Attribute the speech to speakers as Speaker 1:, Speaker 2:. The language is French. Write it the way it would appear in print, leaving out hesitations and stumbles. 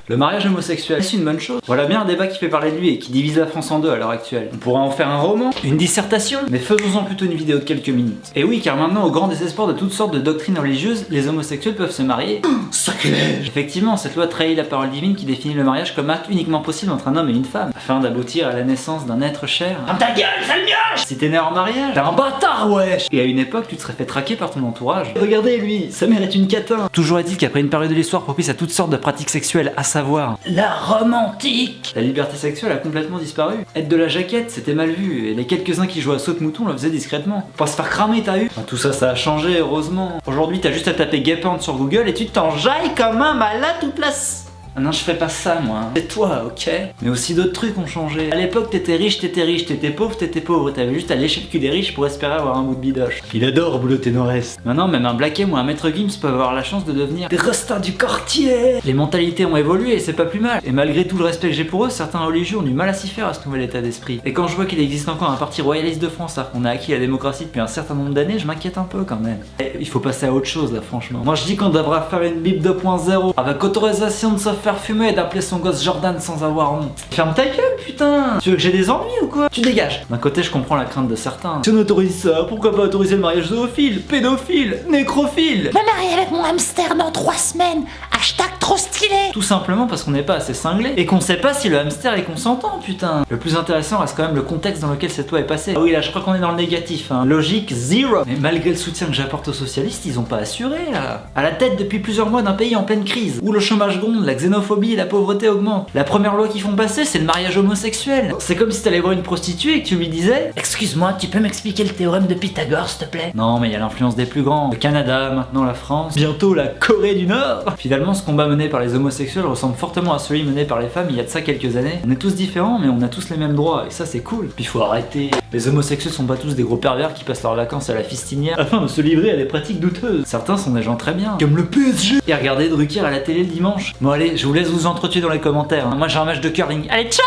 Speaker 1: Le mariage homosexuel, c'est une bonne chose. Voilà bien un débat qui fait parler de lui et qui divise la France en deux à l'heure actuelle. On pourrait en faire un roman, une dissertation, mais faisons-en plutôt une vidéo de quelques minutes. Et oui, car maintenant, au grand désespoir de toutes sortes de doctrines religieuses, les homosexuels peuvent se marier. Sacrilège! Effectivement, cette loi trahit la parole divine qui définit le mariage comme acte uniquement possible entre un homme et une femme, afin d'aboutir à la naissance d'un être cher. Ferme ta gueule, sale mioche! Si t'es né en mariage, t'es un bâtard, wesh! Et à une époque, tu te serais fait traquer par ton entourage. Regardez lui, sa mère est une catin. Toujours est-il qu'après une période de l'histoire propice à toutes sortes de pratiques sexuelles, à savoir la romantique, la liberté sexuelle a complètement disparu. Être de la jaquette, c'était mal vu, et les quelques-uns qui jouaient à saute-mouton le faisaient discrètement. Pas se faire cramer, t'as eu? Enfin, tout ça, ça a changé, heureusement. Aujourd'hui, t'as juste à taper gay porn sur Google et tu t'enjailles comme un malade toute place. Ah non, je fais pas ça, moi. C'est toi, ok? Mais aussi d'autres trucs ont changé. À l'époque, t'étais riche, t'étais pauvre, t'avais juste à lécher le cul des riches pour espérer avoir un bout de bidoche. Il adore boulotter nos restes. Maintenant, même un Black M ou un Maître Gims peuvent avoir la chance de devenir des restants du quartier. Les mentalités ont évolué et c'est pas plus mal. Et malgré tout le respect que j'ai pour eux, certains religieux ont du mal à s'y faire à ce nouvel état d'esprit. Et quand je vois qu'il existe encore un parti royaliste de France, alors qu'on a acquis la démocratie depuis un certain nombre d'années, je m'inquiète un peu quand même. Et il faut passer à autre chose là, franchement. Moi, je dis qu'on devra faire une Bible 2.0 avec autorisation de se faire fumer et d'appeler son gosse Jordan sans avoir honte. Ferme ta gueule, putain! Tu veux que j'ai des ennuis ou quoi? Tu dégages! D'un côté, je comprends la crainte de certains. Si on autorise ça, pourquoi pas autoriser le mariage zoophile, pédophile, nécrophile?
Speaker 2: Me marier avec mon hamster dans 3 semaines. Hashtag trop stylé.
Speaker 1: Tout simplement parce qu'on n'est pas assez cinglé et qu'on sait pas si le hamster est consentant, putain. Le plus intéressant reste quand même le contexte dans lequel cette loi est passée. Ah oui, là, je crois qu'on est dans le négatif, hein. Logique zéro. Mais malgré le soutien que j'apporte aux socialistes, ils ont pas assuré, là. À la tête depuis plusieurs mois d'un pays en pleine crise, où le chômage gronde, la xénophobie et la pauvreté augmentent. La première loi qu'ils font passer, c'est le mariage homosexuel. C'est comme si t'allais voir une prostituée et que tu lui disais: excuse-moi, tu peux m'expliquer le théorème de Pythagore, s'il te plaît? Non, mais il y a l'influence des plus grands. Le Canada, maintenant la France, bientôt la Corée du Nord. Finalement, ce combat mené par les homosexuels ressemble fortement à celui mené par les femmes il y a de ça quelques années. On est tous différents, mais on a tous les mêmes droits, et ça c'est cool. Puis faut arrêter. Les homosexuels sont pas tous des gros pervers qui passent leurs vacances à la fistinière afin de se livrer à des pratiques douteuses. Certains sont des gens très bien, comme le PSG. Et regardez Drucker à la télé le dimanche. Bon allez, je vous laisse vous entretuer dans les commentaires. Moi j'ai un match de curling. Allez, ciao!